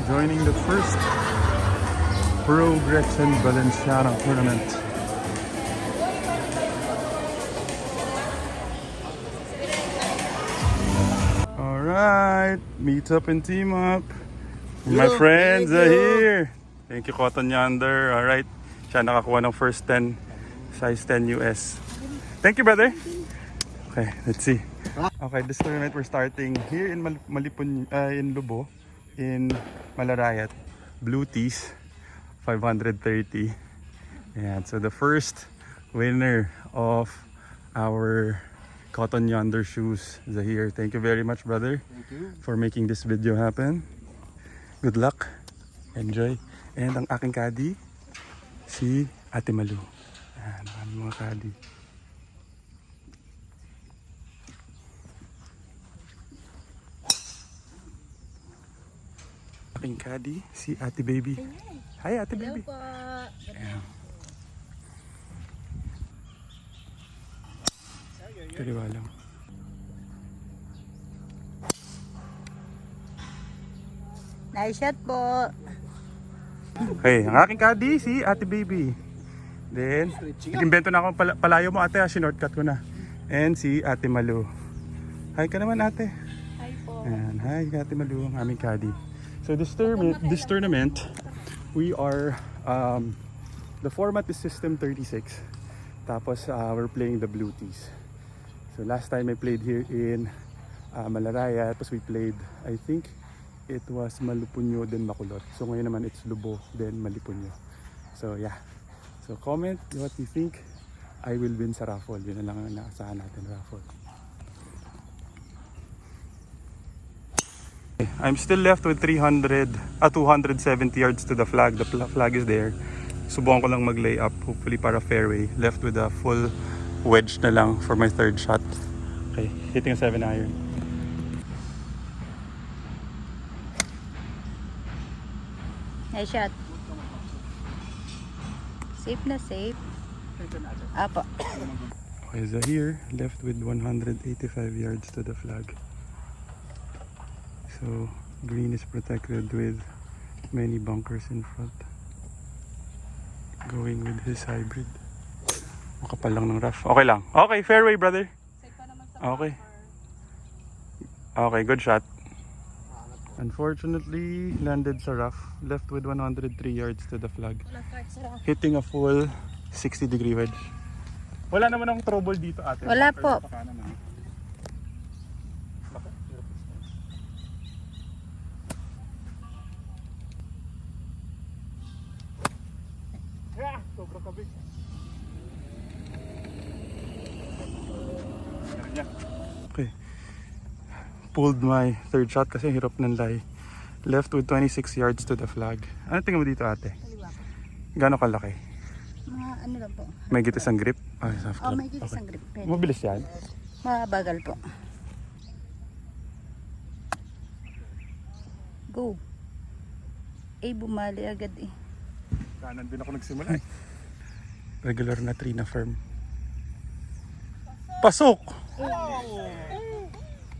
joining the first Pro Gretchen Valenciano tournament. Alright, meet up and team up. My friends are here. Thank you, Cotton Yonder. Alright, siya nakakuha ng first 10, size 10 US. Thank you, brother. Okay, let's see. Okay, this tournament we're starting here in Malipon, in Lubo, in Malarayat. Blue tees, 530. Yeah, so the first winner of our Cotton Yonder shoes, Zahir. Thank you very much, brother. Thank you. For making this video happen. Good luck. Enjoy. And ang aking caddy, si Ate Malu. Ayan, ang mga caddy. Aking caddy, si Ate Baby. Hi, Ate Baby. Hello po. Ayan. Kaliwa lang. Nice shot po. Okay, ang aking caddy, si Ate Baby. Then, nag-invento na akong palayo mo, ate. Sinortcut ko na. And si Ate Malu. Hi ka naman, ate. Hi po. Ayan, hi Ate Malu, ang aming caddy. So this tournament, we are, the format is System 36. Tapos we're playing the Blue Tees. So last time I played here in Malaraya. Tapos we played, I think, it was Malupunyo, then Makulot. So ngayon naman it's Lubo, then Malipunyo. So yeah. So comment what you think. I will win sa raffle. Yun na lang ang naasahan natin, raffle. I'm still left with 270 yards to the flag. The flag is there. Subukan ko lang mag-lay up, hopefully para fairway. Left with a full wedge na lang for my third shot. Okay, hitting a 7 iron. Nice shot. Safe na safe. Apo. Okay, Zahir left with 185 yards to the flag. So, green is protected with many bunkers in front. Going with his hybrid. Makapal lang ng rough. Okay lang. Okay, fairway, brother. Okay. Okay, good shot. Unfortunately, landed sa rough. Left with 103 yards to the flag. Hitting a full 60-degree wedge. Wala naman ang trouble dito, ate. Wala po. Sobrang kabig. Okay. Pulled my third shot kasi hirap ng lie. Left with 26 yards to the flag. Ano tingin mo dito, ate? Kaliwa po. Gano'ng kalaki? Mga ano lang po. May gitis ang grip? Ah, soft Oh, grip. may gitis ang grip. Pwede. Mabilis yan? Mabagal po. Go. Bumali agad eh. Kanan din ako nagsimula eh. Regular na 3 na firm. Pasok!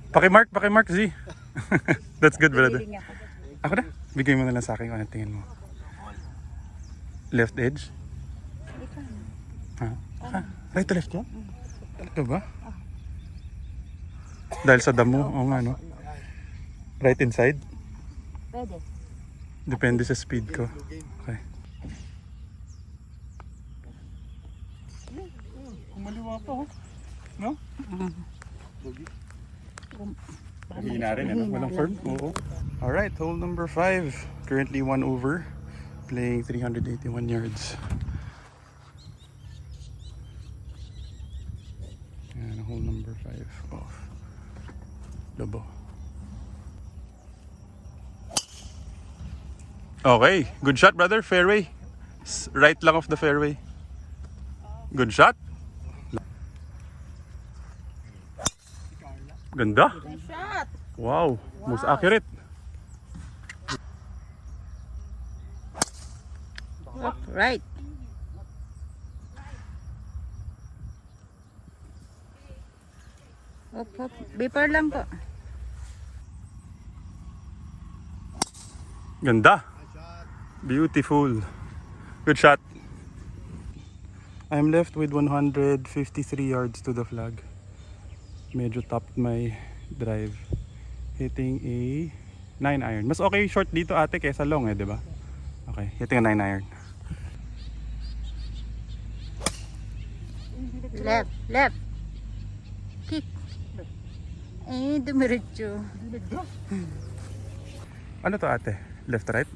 Pakimark Z. That's good, brother. Bibili niya ako. Ako na? Bigay mo na lang sa akin kung ano tingin mo. Left edge? Ikaw. Ha? Ha? Right to left yan? Talaga ba? Dahil sa damo? Oo nga, no? Right inside? Pwede. Depende sa speed ko. Okay. Kumaliwa pa, oh. No? Mahina rin, ano? Walang firm? Oo. Alright, hole number 5. Currently 1 over. Playing 381 yards. And hole number 5 off. Lobo. Okay, good shot, brother. Fairway. Right lang off the fairway. Good shot. Ganda. Shot. Wow, most accurate. Right. Hop. Beeper lang po. Ganda. Beautiful. Good shot. I'm left with 153 yards to the flag. Medyo topped my drive. Hitting a 9 iron. Mas okay short dito ate kaysa long eh, di ba? Okay, hitting a 9 iron. Left, left. Kick. Eh, dumiretso. Ano to ate? Left right?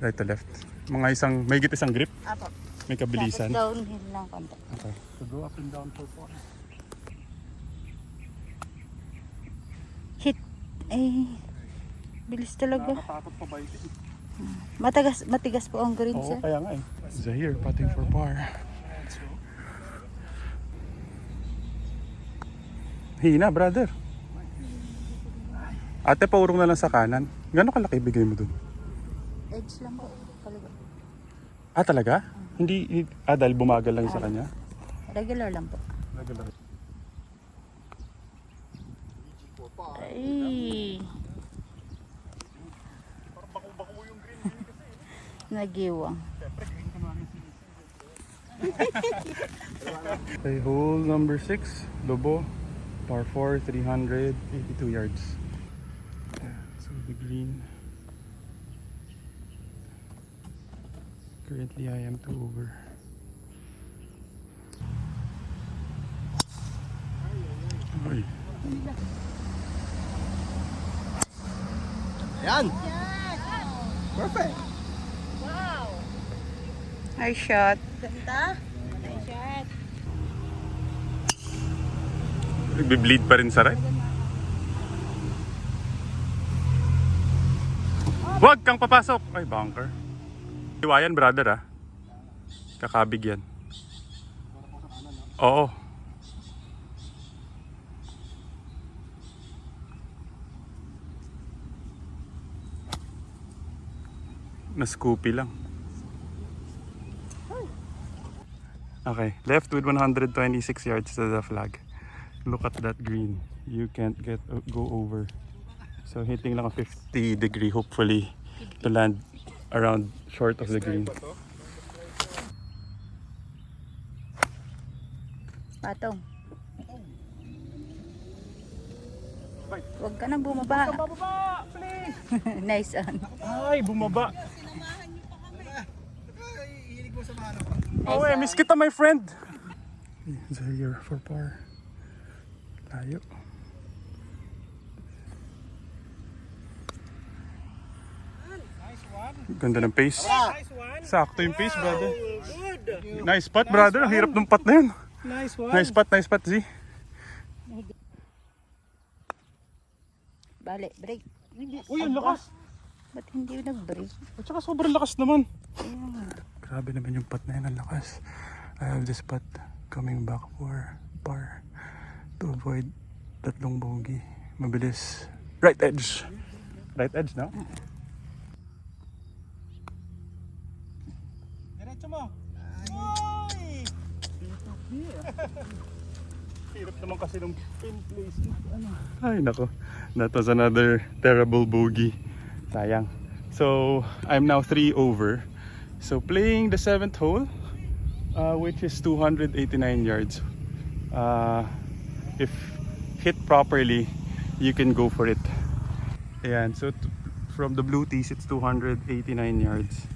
Right to left. Mga may isang grip, Apo. may kabilisan. Tapos downhill lang konti. Okay. So go up and down for 4. Hit. Eh, bilis talaga. Nakakatakot pa ba ito? Matigas po ang green, Oo, sir. kaya nga eh. Zahir putting for par. Hina, brother. Ate, paurong na lang sa kanan. Gano'ng kalaki bigay mo dun? Edge lang po. Talaga. Ah, talaga? Hindi, dahil bumagal lang sa kanya? Regular lang po. Regular. Ay. Nagiwang. Okay, hole number 6, Lobo, par 4, 382 yards. Yeah, so the green. Currently I am 2 over. Ay. Yan! Perfect! Nice shot. Nagbe-bleed pa rin sa right. Huwag kang papasok! Ay, bunker. Iwayan, brother ah. Kakabig yan. Oo. Na-scoopy lang. Okay, left with 126 yards to the flag. Look at that green. You can't go over. So hitting lang a 50 degree hopefully to land around short of the green. Patong. Huwag ka nang bumaba. Please! Nice on. Ay, bumaba. Hilig mo sa mahalo. Oh, eh, miss kita, my friend. Zahir for par. Layo. Ganda ng pace. Sakto yung pace, brother. Nice putt, brother. Ang hirap ng putt na yun. Nice one. Nice putt, Z. Bale, break. Uy, ang lakas. Ba't hindi nag-break? At saka sobrang lakas naman. Grabe naman yung putt na yun, ang lakas. I have this putt coming back for par to avoid tatlong bogey. Mabilis. Right edge. Right edge, no? Diretso mo. Hirap naman kasi ng pin placement. Ay, nako. That was another terrible bogey. Sayang. So, I'm now 3 over. So, playing the 7th hole, which is 289 yards. If hit properly, you can go for it. Ayan, so from the blue tees, it's 289 yards.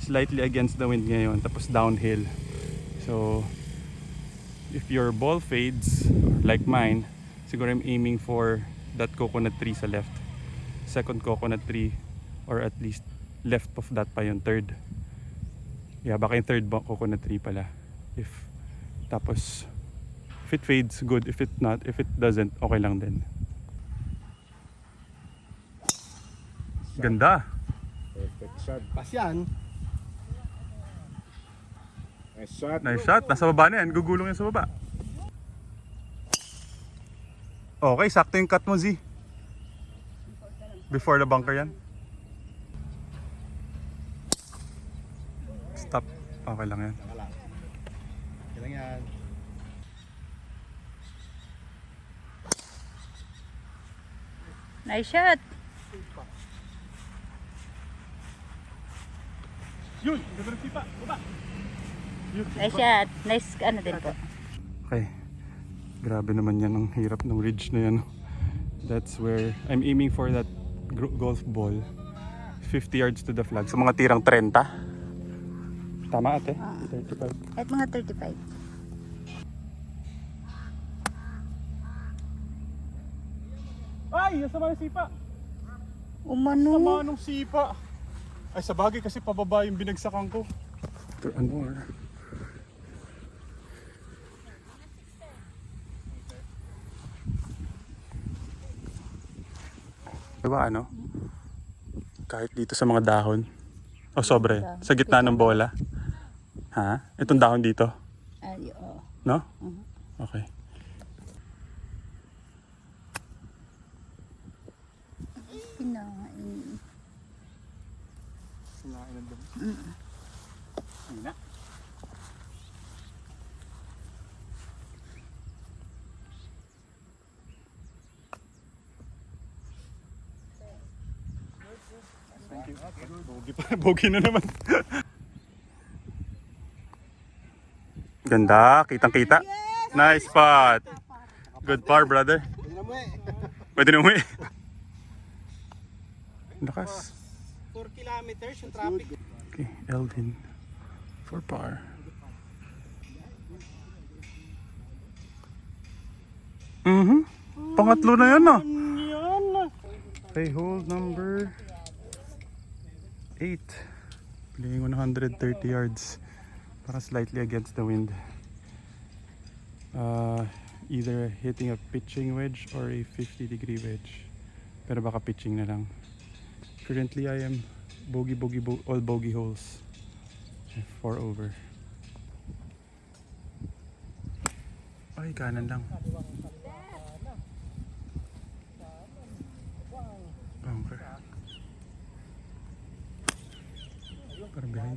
Slightly against the wind ngayon, tapos downhill. So, if your ball fades, like mine, siguro I'm aiming for that coconut tree sa left. Second coconut tree, or at least left of that pa yung third. Yeah, baka yung third coconut tree pala. Tapos, if it fades, good. If it doesn't, okay lang din. Ganda. Perfect shot. Pas yan. Nice shot. Nice shot. Nasa baba na yan. Gugulong yan sa baba. Okay, sakto yung cut mo, Z. Before the bunker yan. Stop. Okay lang yan. Kailang yan. Nice shot. Yun, ganda ng sipa. Baba. Yun. Nice shot. Nice ano din po. Okay. Grabe naman yan. Ang hirap ng ridge na yan. That's where I'm aiming for that golf ball. 50 yards to the flag. Sa mga tirang 30. Tama ate? 35. At mga 35. Ay! Nasama ng sipa! Umano. Sama nung sipa! Ay sa bagay kasi pababa yung binagsakan ko. Ano? Diba ano? Kahit dito sa mga dahon. O sobre, sa gitna ng bola. Ha? Itong dahon dito. Ay, oo. No? Okay. Pinain. Sinain ng dami. Hina. Thank you. Bogi pa. Bogi na naman. Ganda. Kitang-kita. Nice spot. Good par, brother. Pwede na umuwi. Lakas. 4 kilometers yung traffic. Okay, Elvin. For par. Pangatlo na yan ah. Okay, hole number 8. Playing 130 yards. Para slightly against the wind. Either hitting a pitching wedge or a 50-degree wedge. Pero baka pitching na lang. Currently I am all bogey holes. 4 over. Ay, kanan lang. Bunker. Parang behind.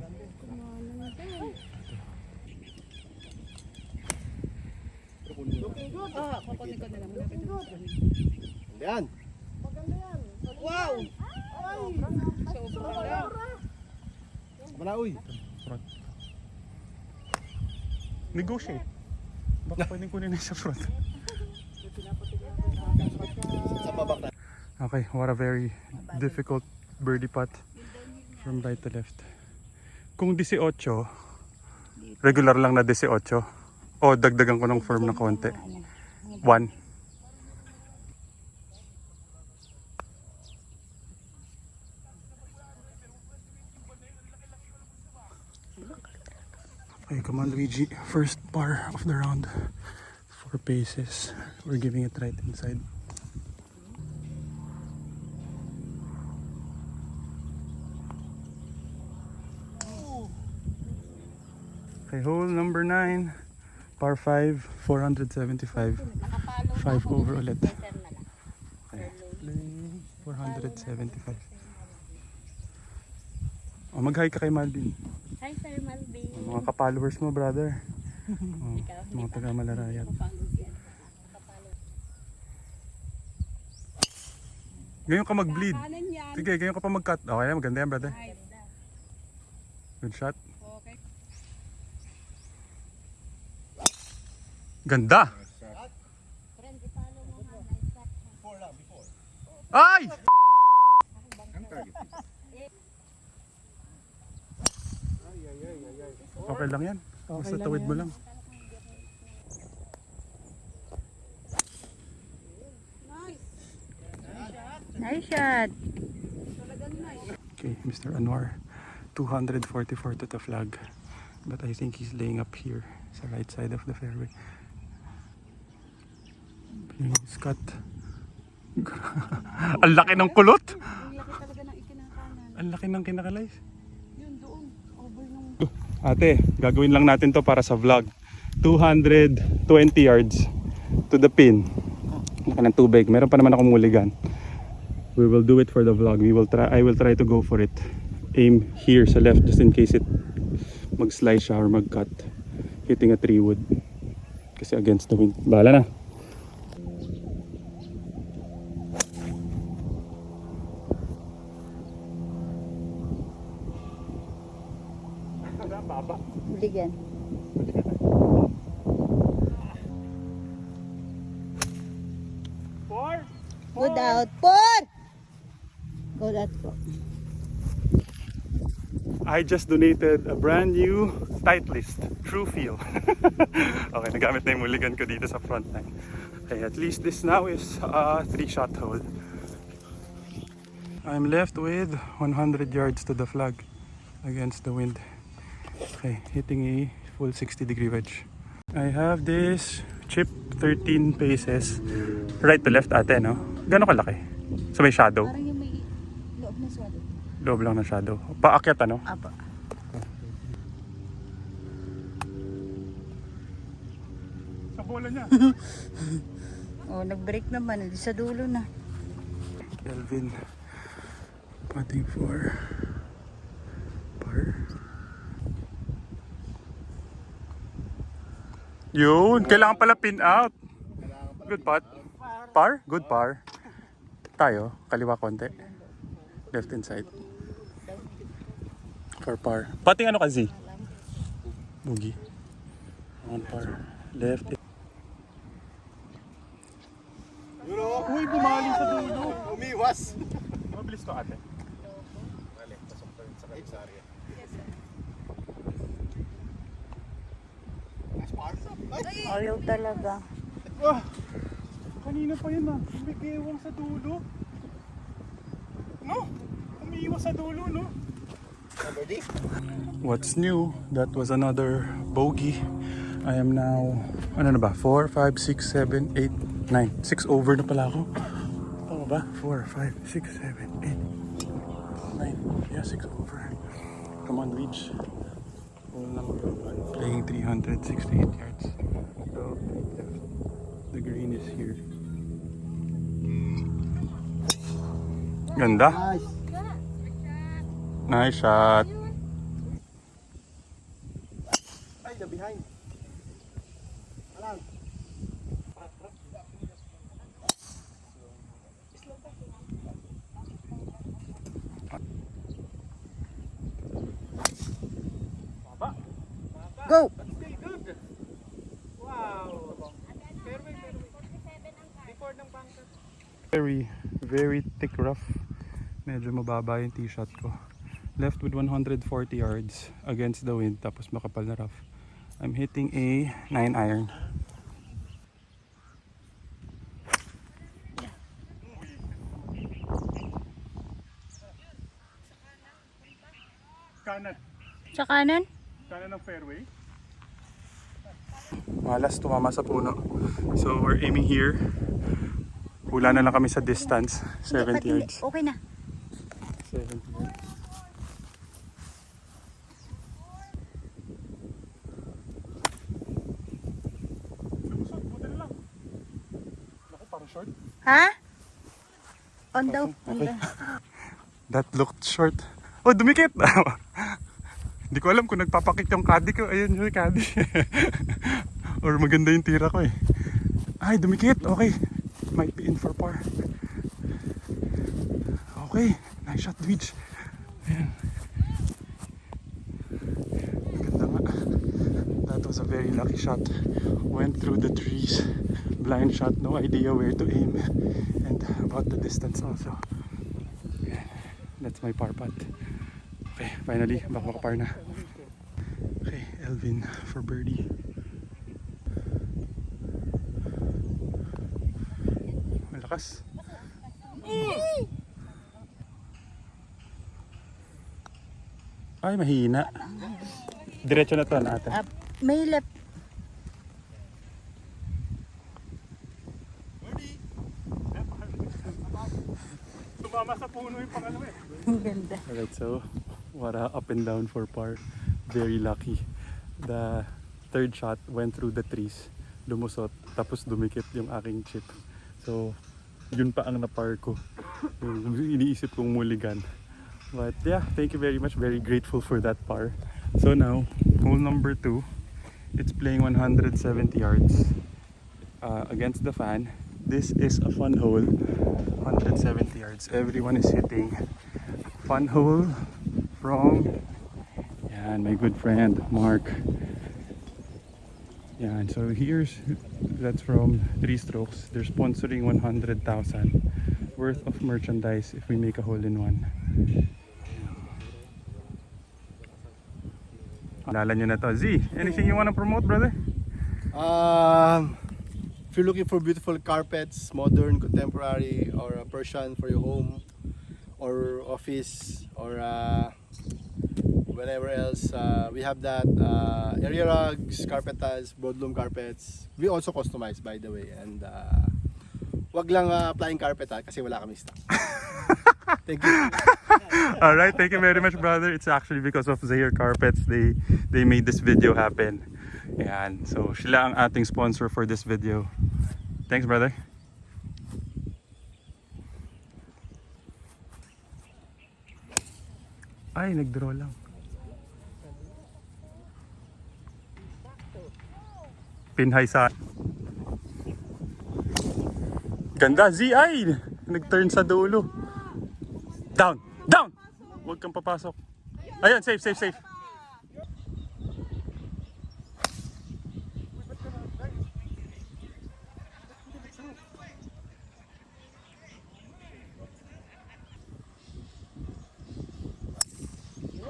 Yan. Wow! Sama na, uy. Front. Negotiate. Baka pwedeng kunin na sa front. Sa babak na. Okay, what a very difficult birdie putt from right to left. Kung 18, regular lang na 18. O dagdagan ko ng firm na konti. 1. Okay, come on Luigi. First par of the round. 4 paces. We're giving it right inside. Okay, hole number 9. Par 5, 475. 5 over ulit. Okay. 475. Oh, mag-hi ka kay Malvin. Hi, Sir Malvin. Mga ka-followers mo, brother. Mga taga-Malarayat. Ngayon ka mag-bleed. Sige, ngayon ka pa mag-cut. Okay na, maganda yan, brother. Good shot. Ganda! Ay! Okay lang yan. Basta tawid mo lang. Nice shot. Okay, Mr. Anwar. 244 to the flag. But I think he's laying up here sa right side of the fairway. Please cut. Ang laki ng kulot! Ang laki ng kinakalay. Ate, gagawin lang natin to para sa vlog. 220 yards to the pin. Laki ng tubig. Meron pa naman ako mulligan. We will do it for the vlog. I will try to go for it. Aim here sa left just in case it mag-slice siya or mag-cut. Hitting a 3 wood. Kasi against the wind. Bahala na. baba. Huligan. Four. Good out. Por! Good out po. I just donated a brand new Titleist True Feel. Okay, nagamit na yung mulligan ko dito sa front line. Okay, at least this now is a 3-shot hole. I'm left with 100 yards to the flag against the wind. Okay, hitting a full 60-degree wedge. I have this chip 13 paces. Right to left ate, no? Gano'n kalaki? So may shadow? Parang yung may loob na swado. Loob lang ng shadow. Paakyat ano? Apa. Sa bola niya. Oh, nag-break naman. Hindi sa dulo na. Kelvin putting for par. Yun, kailangan pala pin out. Good putt. Par? Good par. Tayo, kaliwa konti. Left inside. For par. Putting ano ka Z? Boogie. On par. Left. Uy, bumali sa dulo. Umiwas. Mabilis to ate. Ayaw talaga. Ah, kanina pa yun ah. Umiiwang sa dulo. No? Umiiwas sa dulo, no? Birdie. What's new? That was another bogey. I am now, ano na ba? 4, 5, 6, 7, 8, 9. 6 over na pala ako. Tama ba? 4, 5, 6, 7, 8, 9. Yeah, 6 over. Come on, reach. Hole number 1. Playing 368 yards. So, the green is here. Ganda. Nice. Nice shot. Ay, the behind. Alam. Go! Okay, good. Wow. Fairway. Before ng bunker. Very thick rough. Medyo mababa yung tee shot ko. Left with 140 yards against the wind, tapos makapal na rough. I'm hitting a 9 iron. Kanan. Sa kanan? Kanan ng fairway. Malas tumama sa puno. So we're aiming here. Hula na lang kami sa distance. 70 yards. Okay na. 70 yards. Lumusot, buti na lang. Naku, parang short. Ha? On daw. On Okay. daw. That looked short. Oh, dumikit! Hindi ko alam kung nagpapakit yung caddy ko. Ayun yung caddy. Or maganda yung tira ko eh. Ay, dumikit. Okay. Might be in for par. Okay. Nice shot, Dweej. Ayan. Maganda nga. That was a very lucky shot. Went through the trees. Blind shot. No idea where to aim. And about the distance also. Ayan. That's my par putt. Okay, finally, baka makapar na. Okay, Elvin for birdie. Malakas. Ay, mahina. Diretso na to, ate. May left. Tumama sa puno yung pangalawa eh. Ang ganda. Alright, so what a up and down for par. Very lucky. The third shot went through the trees. Lumusot, tapos dumikit yung aking chip. So, yun pa ang napar ko. Yung iniisip kong mulligan. But yeah, thank you very much. Very grateful for that par. So now, hole number 2. It's playing 170 yards against the fan. This is a fun hole. 170 yards. Everyone is hitting. Fun hole from Yan, my good friend, Mark. Yan, so that's from 3 Strokes. They're sponsoring 100,000 worth of merchandise if we make a hole-in-one. Alala nyo na to. Z, anything you wanna promote, brother? If you're looking for beautiful carpets, modern, contemporary, or Persian for your home or office or whatever else, we have that. Area rugs, carpet tiles, broadloom carpets. We also customize, by the way. And wag lang applying carpet kasi wala kami stock. Thank you. All right, thank you very much, brother. It's actually because of Zaire Carpets they made this video happen. Ayan, so sila ang ating sponsor for this video. Thanks, brother. Ay, nag-draw lang. Pinhay sa ganda, Z. Ay, nag-turn sa dulo. Down! Down! Huwag kang papasok. Ayan, safe, safe, safe.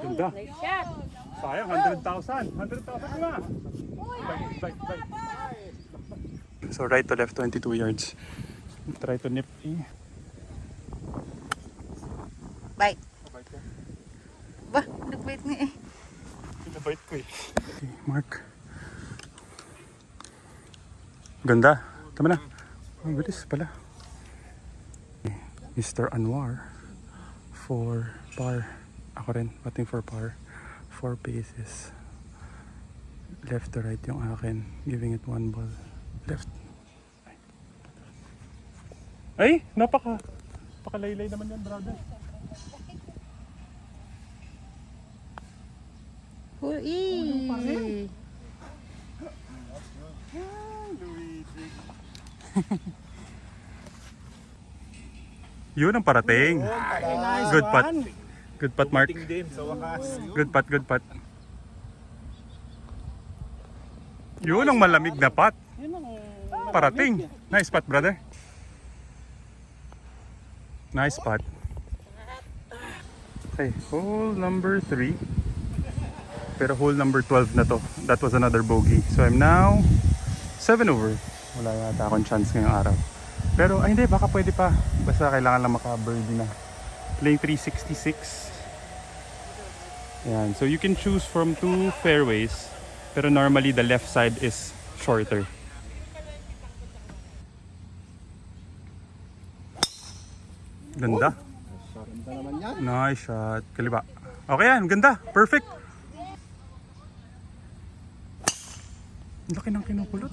Ganda. Sayang, 100,000. 100,000 na. Bite. So right to left, 22 yards. Try to nip. Bite. Ba, nagbait nga eh. Pinabite ko eh. Okay, Mark. Ganda. Tama na. Ang bilis pala. Mr. Anwar for par. Ako rin, batting for par. 4 paces. Left to right yung akin. Giving it 1 ball. Left. Ay, napakalaylay naman yan, brother. Ui. Yun ang parating. Good putt. Good putt, Mark. Din sa wakas. Good putt, good putt. Yun ang malamig na putt. Parating. Nice putt, brother. Nice putt. Okay, hole number 3. Pero hole number 12 na to. That was another bogey. So I'm now 7 over. Wala yata akong chance ngayong araw. Pero ay hindi, baka pwede pa. Basta kailangan lang maka-birdie na. Playing 366. Yan. So you can choose from 2 fairways. Pero normally the left side is shorter. Ganda. Ganda naman yan. Nice shot. Kaliba. Okay yan, ganda. Perfect. Ang laki ng kinukulot.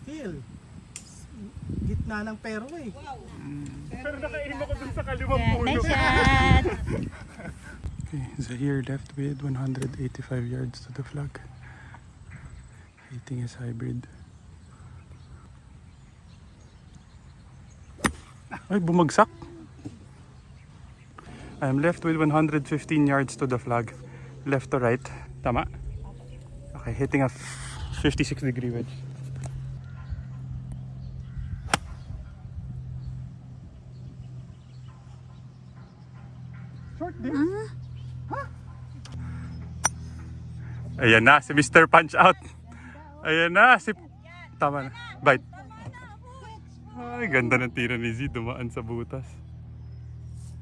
Still. Gitna ng fairway. Pero nakaim ako dun sa kaliwang puno. Nice shot. Okay, Zaire left with 185 yards to the flag. Hitting his hybrid. Ay, bumagsak. I'm left with 115 yards to the flag. Left to right. Tama? Okay, hitting a 56-degree wedge. Short din. Ayan na, si Mr. Punch Out. Ayan na, si... Tama na. Bite. Ay, ganda ng tira ni Z. Dumaan sa butas.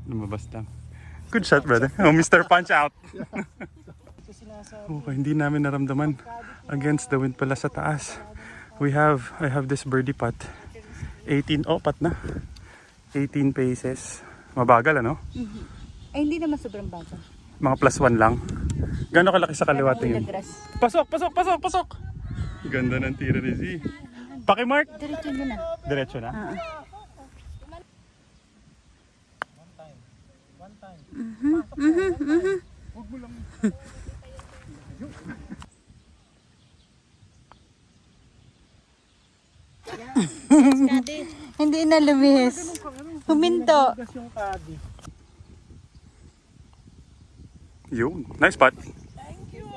Lumabas lang. Good shot, brother. Oh, Mr. Punch Out. Okay, hindi namin naramdaman. Against the wind pala sa taas. I have this birdie putt. 18, pat na. 18 paces. Mabagal, ano? Ay, hindi naman sobrang bagal. Mga +1 lang. Gano'ng kalaki sa kaliwa tingin? Nagras. Pasok! Ganda ng tira ni Z. Pakimark. Diretso nyo na. Diretso na. Huwag mo lang. Hindi na lumihis. Huminto. Yun. Nice spot. Thank you.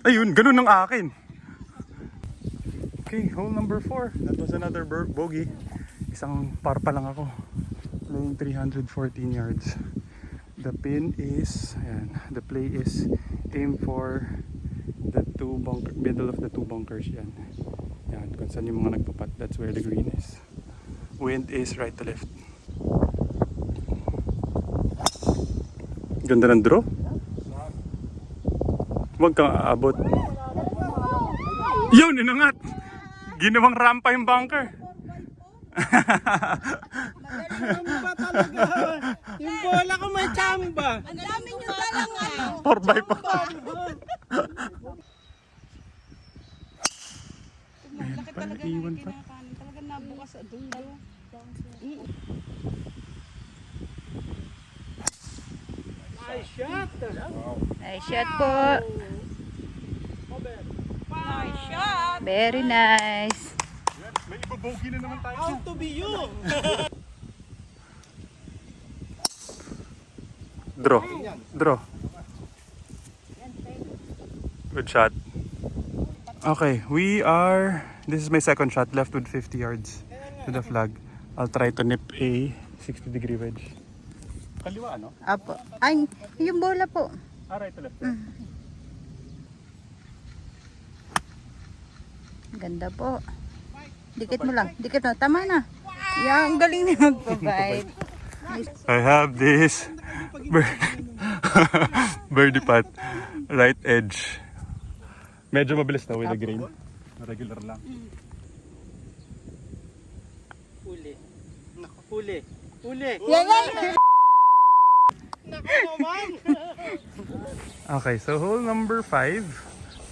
Ayun, ganun ang akin. Okay, hole number 4. That was another bogey. Isang par pa lang ako. Playing 314 yards. The pin is, ayan, the play is aim for the middle of the two bunkers. Yan. Yan, kung saan yung mga nagpapat, that's where the green is. Wind is right to left. Ganda ng draw. Huwag kang aabot. Yun, inangat! Ginawang rampa yung bunker. Chamba talaga. Yung bola ko may chamba. Ang dami nyo talang ah. 4x4. Laki talaga ng kinakanin. Talaga nabukas sa dulo. Nice shot. Nice shot po. Nice shot! Very nice. May ibabogi na naman tayo. How to be you. Draw. Draw. Good shot. Okay, this is my second shot, left with 50 yards to the flag. I'll try to nip a 60-degree wedge. Kaliwa, no? Apo. Ay, yung bola po. Right to left. Ganda po. Dikit mo lang. Dikit mo. Tama na. Yan, ang galing na mag-provide. I have this birdie putt, right edge. Medyo mabilis na with the grain. Regular lang. Huli. Naku, huli. Huli. Yan, yan. Naku naman. Okay, so hole number 5,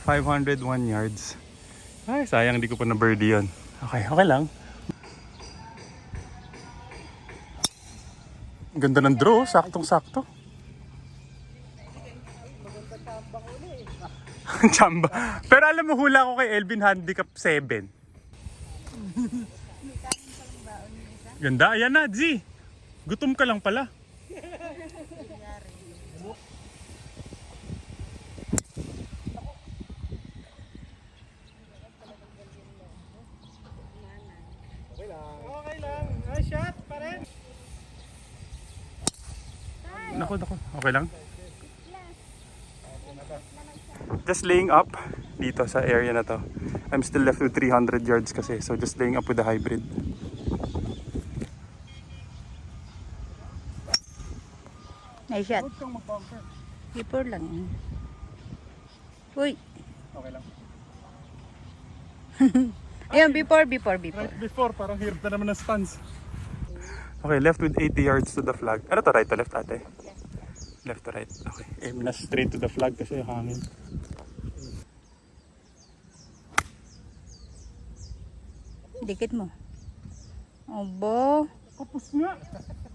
501 yards. Ay, sayang hindi ko pa na birdie yun. Okay, okay lang. Ganda ng draw, saktong-sakto. Chamba. Pero alam mo, hula ko kay Elvin handicap 7. Ganda, ayan na, G. Gutom ka lang pala. Okay lang. Nice shot pa rin. Naku. Okay lang. Just laying up dito sa area na to. I'm still left with 300 yards kasi. So just laying up with the hybrid. Nice shot. Hipor lang. Uy. Okay lang. Ayun, before. Before, parang hirap na naman ng stance. Okay, left with 80 yards to the flag. Ano to, right to left ate? Left to right. Okay, aim na straight to the flag kasi hangin. Dikit mo. Aba. Kapos nga.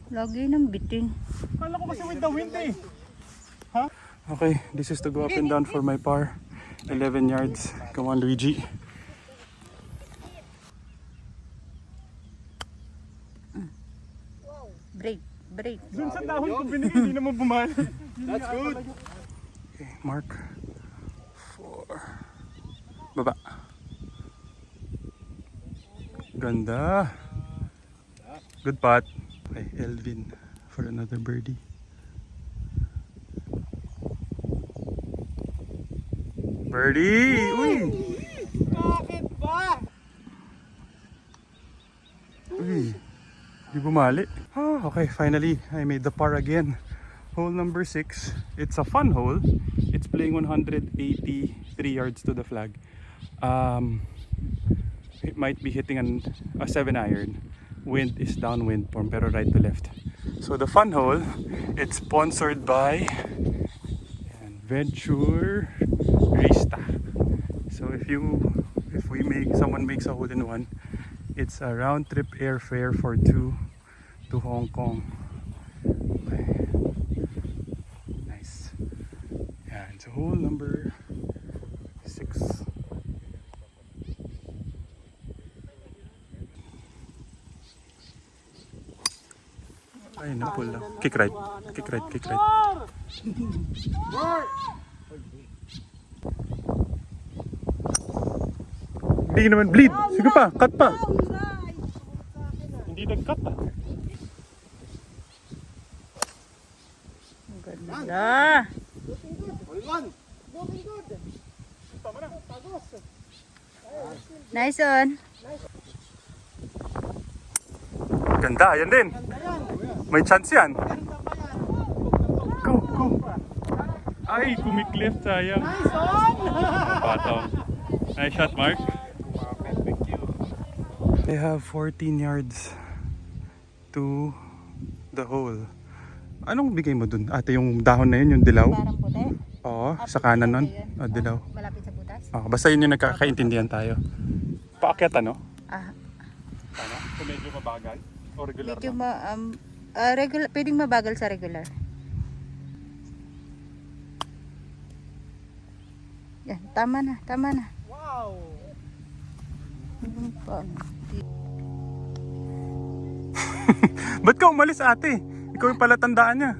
Lagi ng bitin. Kala ko kasi with the wind eh. Ha? Okay, this is to go up and down for my par. 11 yards. Come on, Luigi. Break. Dun sa dahon ko binigay, hindi naman bumali. That's good. Okay, mark 4. Baba. Ganda. Good putt. Okay, Elvin for another birdie. Birdie! Uy! Bakit ba? Uy! Di bumali. Oh, okay, finally, I made the par again. Hole number 6. It's a fun hole. It's playing 183 yards to the flag. It might be hitting a 7 iron. Wind is downwind form, pero right to left. So the fun hole, it's sponsored by Venture Rista. So if someone makes a hole in one, it's a round trip airfare for 2 to Hong Kong. Okay. Nice. Yeah, it's hole number 6. Ay, napula. Kick right. Kick right, kick right. Hindi naman bleed. Sige pa, cut pa. Hindi nag-cut ah. Ganda. Nice one. Ganda, yan din. May chance yan. Go, go. Ay, kumiklip, sayang. Patong. Nice shot, Mark. They have 14 yards to the hole. Anong bigay mo dun? Ate, yung dahon na yun, yung dilaw? Parang puti. Oo, sa kanan nun. O, dilaw. Malapit sa butas. Oh, basta yun yung nagkakaintindihan tayo. Paakyat ano? Ah, Ano? Kung medyo mabagal? O regular medyo lang? regular, pwedeng mabagal sa regular. Yan, tama na, tama na. Wow! Ba't ka umalis ate? Ikaw yung palatandaan niya.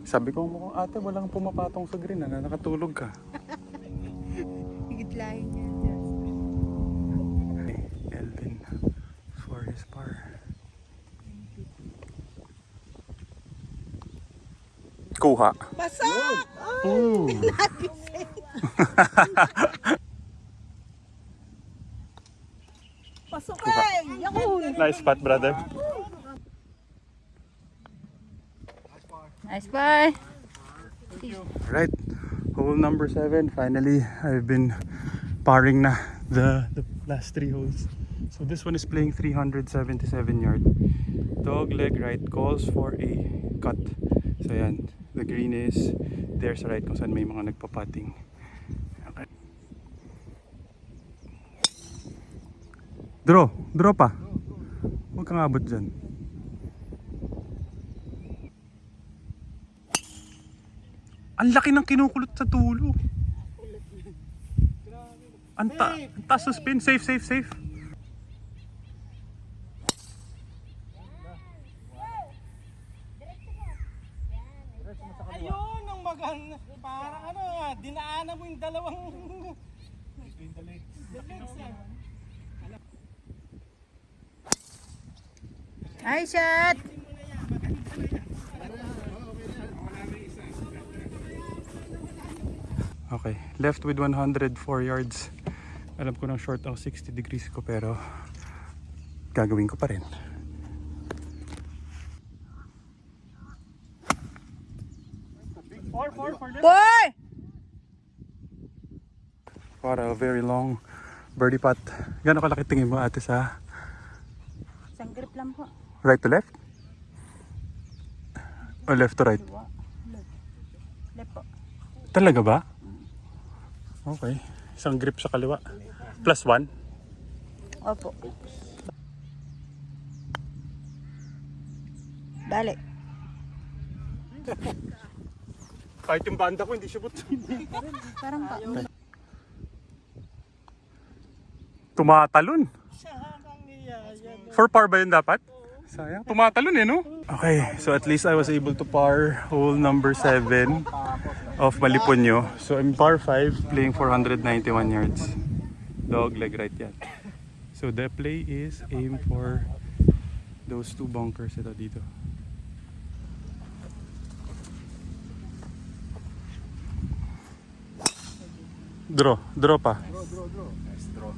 Sabi ko mukhang ate walang pumapatong sa green na nakatulog ka. Higitlahin niya. Elvin for his par. Kuha. Basak! Ooh. Pasok eh! Yakun! Nice spot, brother. Nice bye. Right, hole number 7. Finally, I've been parring na the last 3 holes. So this one is playing 377 yard. Dog leg right calls for a cut. So yan, the green is there sa right kung saan may mga nagpapating. Okay. Draw pa. Huwag kang abot dyan. Ang laki ng kinukulot sa tulo. Ang taas sa spin. Safe, safe, safe. Ayun ang maganda. Parang ano, dinaanan mo yung dalawang... Nice shot. Okay, left with 104 yards. Alam ko ng short ang 60 degrees ko pero gagawin ko pa rin. Boy! What a very long birdie putt. Gano'ng kalaki tingin mo ate sa Isang grip lang po. right to left? O left to right? Left po. Talaga ba? Okay. Isang grip sa kaliwa. Plus 1. Opo. Dali. Kahit yung banda ko hindi siya but. Parang pa. Tumatalon. For par ba yun dapat? Sayang. Tumatalon eh no? Okay. So at least I was able to par hole number 7 of Malipuño. So I'm par 5 playing 491 yards. Dog leg right yan. So the play is aim for those 2 bunkers ito dito. Draw pa. Nice draw.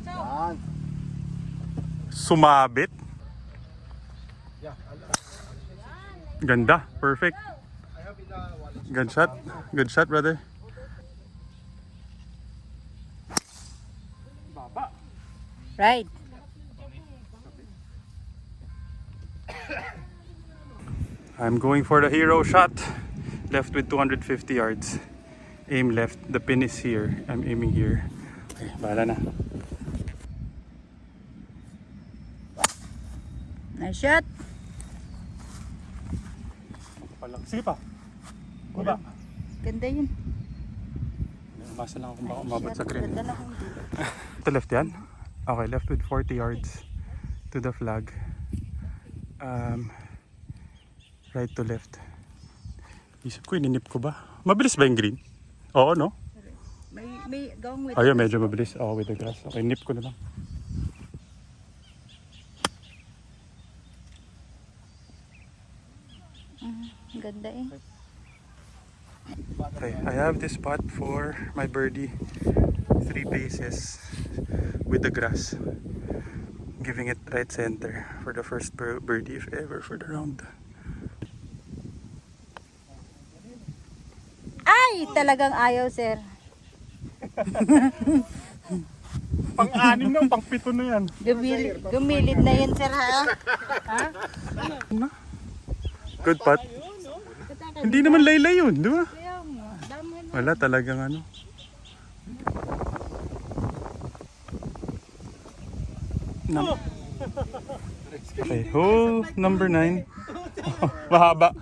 Yan. Sumabit. Ganda. Perfect. Good shot. Good shot, brother. Right. I'm going for the hero shot. Left with 250 yards. Aim left. The pin is here. I'm aiming here. Okay, bahala na. Nice shot. Sige pa. Baba. Ganda yun. Umasa lang akong baka umabot sa green. Ganda na kung To left yan? Okay, left with 40 yards to the flag. right to left. Isip ko, ininip ko ba? Mabilis ba yung green? Oo, no? May going with Ayun, medyo mabilis. Oo, with the grass. Okay, nip ko na lang. Ang ganda eh. Okay, I have this spot for my birdie. 3 paces with the grass. Giving it right center for the first birdie if ever for the round. Ay, talagang ayaw, sir. Pang-anim na, pang-pito na yan. Gumilid na yun, sir, ha? Good putt. Hindi naman laylay yun, di ba? Kaya nga, dami na. Wala talagang ano. No. Okay, hole number 9. Mahaba.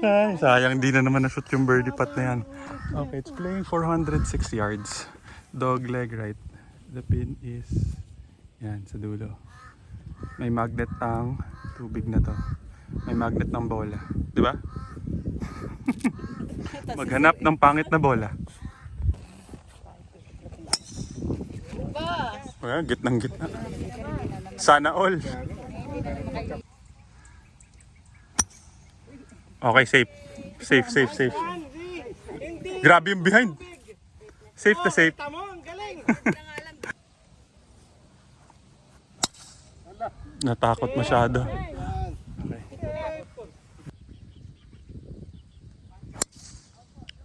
Ay, sayang, hindi na naman na-shoot yung birdie putt na yan. Okay, it's playing 406 yards. Dog leg right. The pin is yan, sa dulo. May magnet ang tubig na to. May magnet ng bola. Di ba? Maghanap ng pangit na bola. Ayan, gitnang gitna. Sana all. Okay, safe. Safe. Grabe yung behind. Safe to safe. Tamo, ang galing. Natakot masyado.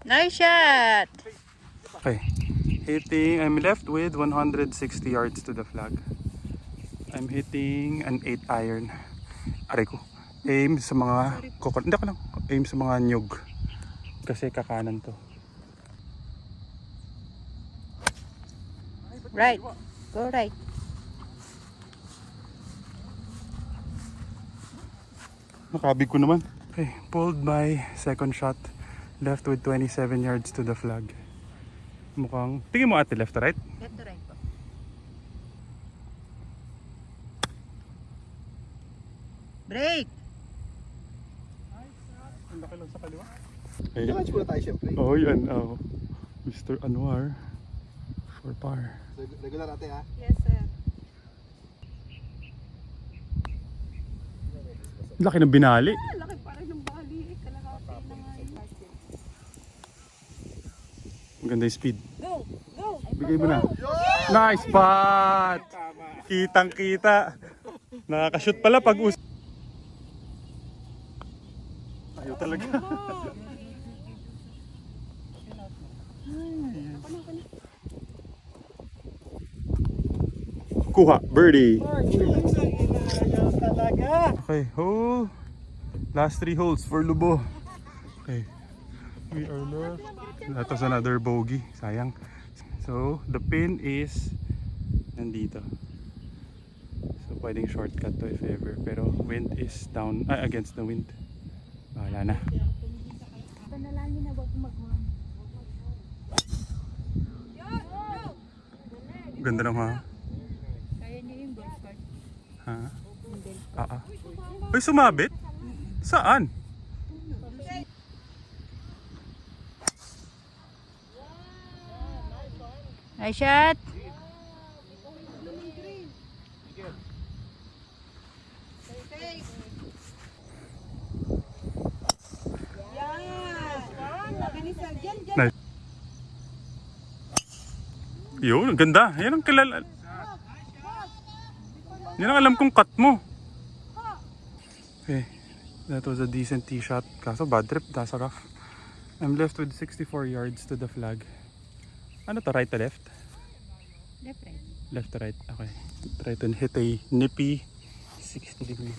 Nice shot! Okay. Hitting, I'm left with 160 yards to the flag. I'm hitting an 8 iron. Aray ko. Aim sa mga hindi ko lang. Aim sa mga nyug. Kasi kakanan to. Right. Go right. Nakabig ko naman. Okay, pulled my second shot. Left with 27 yards to the flag. Mukhang, tingin mo ate, left to right? Left to right po. Break! Ang laki lang sa kaliwa. Damage muna tayo syempre. Oh, yan. Oh. Mr. Anwar. For par. Regular ate ha. Yes, sir. Laki ng binali. Laki pa rin ng bali. Kalahati na nga yun. Maganda yung speed. Go! Go! Bigay mo na. Nice spot! Kitang kita. Nakakashoot pala pag ayaw talaga. Kuha, birdie. Talaga. Okay, hole. Last 3 holes for Lubo. Okay. We are left. That was another bogey. Sayang. So, the pin is nandito. So, pwedeng shortcut to if ever. Pero wind is down, against the wind. Bahala na. Panalangin na wag mag-one. Ganda naman. Kaya niya yung golf cart. Ha? Uy, sumabit? Saan? Nice shot! Nice. Yun, ang ganda. Yan ang kilala. Yan ang alam kong cut mo. Okay. That was a decent tee shot. Kaso bad trip, nasa rough. I'm left with 64 yards to the flag. Ano to, right to left? Left right. Left to right, okay. Try to hit a nippy 60 degree.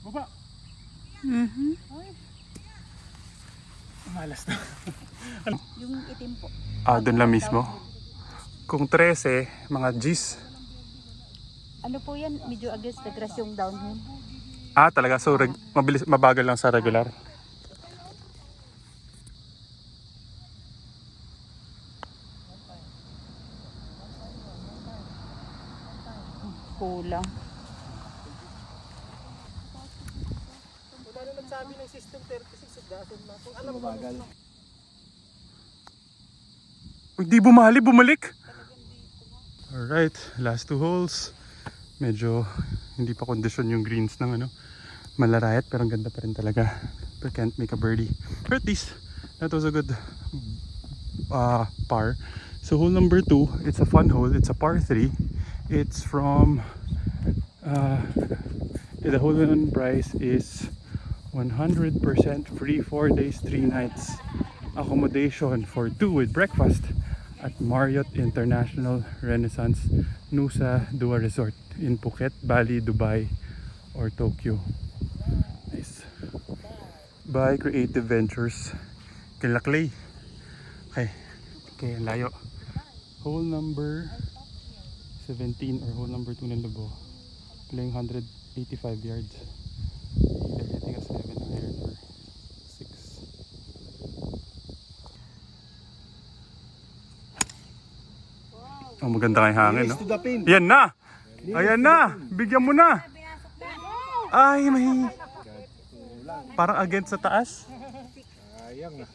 Baba! Malas na. Yung itim po. Doon lang mismo. Kung 13, mga G's. Ano po yan? Medyo against the grass yung downhill. Talaga. So, mabagal lang sa regular. lang. Wala na nagsabi ng system 36 at dasin na. Kung alam mo, Mabagal. Hindi bumalik. Alright, last 2 holes. Medyo hindi pa kondisyon yung greens ng ano, Malarayat, pero ang ganda pa rin talaga. But can't make a birdie. But at least, that was a good par. So hole number 2, it's a fun hole. It's a par 3. It's from the hole in price is 100% free 4 days 3 nights accommodation for 2 with breakfast at Marriott International Renaissance Nusa Dua Resort in Phuket, Bali, Dubai, or Tokyo. Nice. By Creative Ventures. Kila Clay. Okay, ang layo. Hole number 17 or hole number 2 ng Lubo. Playing 185 yards. They're hitting a 7 iron or 6. Oh, maganda kay hangin, no? To the pin. Yan na! Ayan na! Bigyan mo na! Ay, may... Parang against sa taas. Sayang na.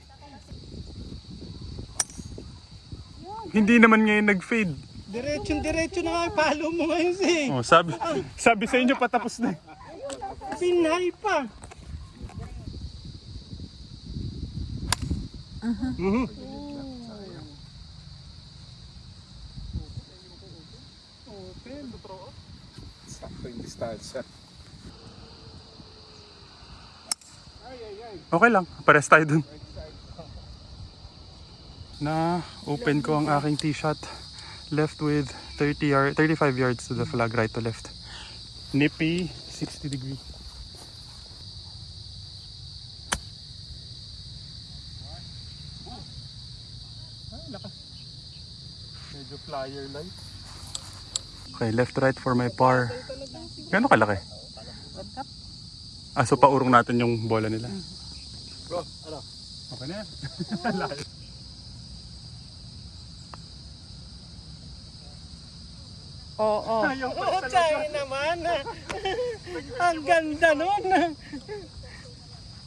Hindi naman ngayon nag-fade. diretso na nga, follow mo ngayon si. Oh, sabi sa inyo patapos na. Pinay pa. Sakto yung distansya. Okay lang, pares tayo dun. Na open ko ang aking tee shot. Left with 35 yards to the flag, right to left. Nippy, 60 degree. Ay, lakas. Medyo flyer light. Okay, left right for my par. Gano'ng kalaki? Ah, so paurong natin yung bola nila. Bro, ano? Okay na yan. Oo. Oo, tayo naman. Ang ganda nun.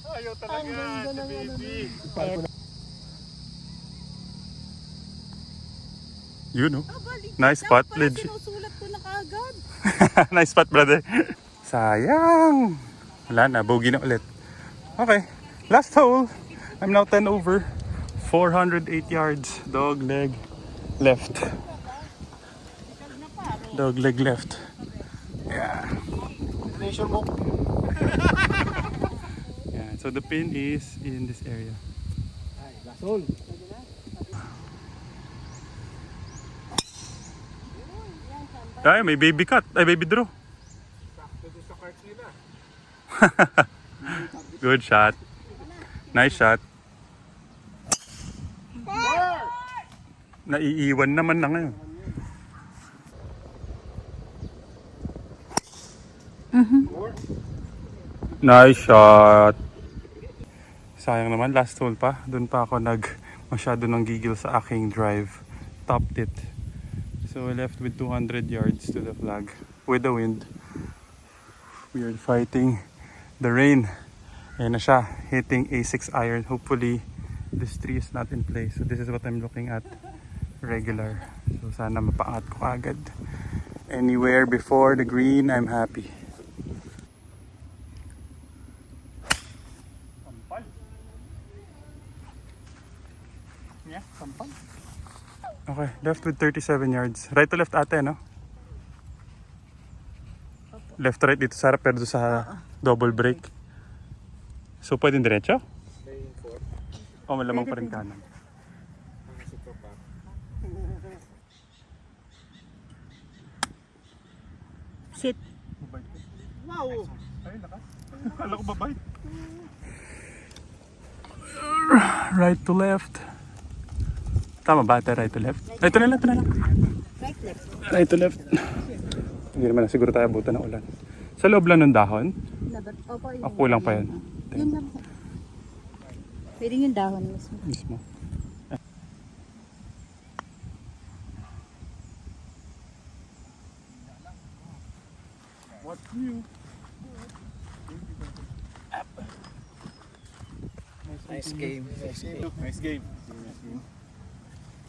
Ayaw talaga, baby. Yun, oh. Nice spot, legit. Sinusulat ko na kaagad. Nice spot, brother. Sayang. Wala na, bogey na ulit. Okay, last hole. I'm now 10 over. 408 yards. Dog leg left. Dog leg left. Yeah. Destination mo. Yeah. So the pin is in this area. Last hole. Ay, may baby cut. Ay, baby draw. Good shot. Nice shot. Naiiwan naman na ngayon. Nice shot. Sayang naman, last hole pa. Doon pa ako masyado nang gigil sa aking drive. Topped it. So we left with 200 yards to the flag with the wind. We are fighting the rain. Ayan na siya, hitting a 6 iron. Hopefully this tree is not in place. So this is what I'm looking at. Regular. So sana mapaangat ko agad. Anywhere before the green, I'm happy. Sampal. Yeah, sampal. Okay, left with 37 yards. Right to left ate, no? Left to right dito sa harap pero doon sa double break. So pwedeng diretso? O malamang pa rin kanan. Sit. Wow. Ay, lakas. Kala ko babay. Right to left. Tama ba ate? Right to left? Ito na lang, ito na lang. Right, left. Right to left. Hindi naman na siguro tayo abutan ng ulan. Sa loob lang ng dahon? Labat. Opo, yun. Kulang pa yan. Yun lang. Pwede yung dahon mismo. Mismo. Nice game. Nice game. Nice game.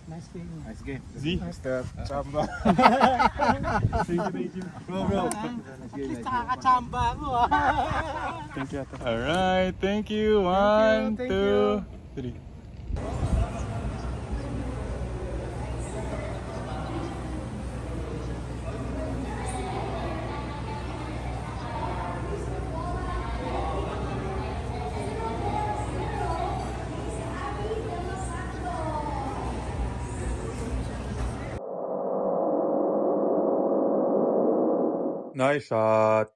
Nice game. Nice game. Z. Mr. Chamba. Bro. At least nakakachamba ako Thank you, ate. Alright, thank you. One, thank two, three. Nice shot.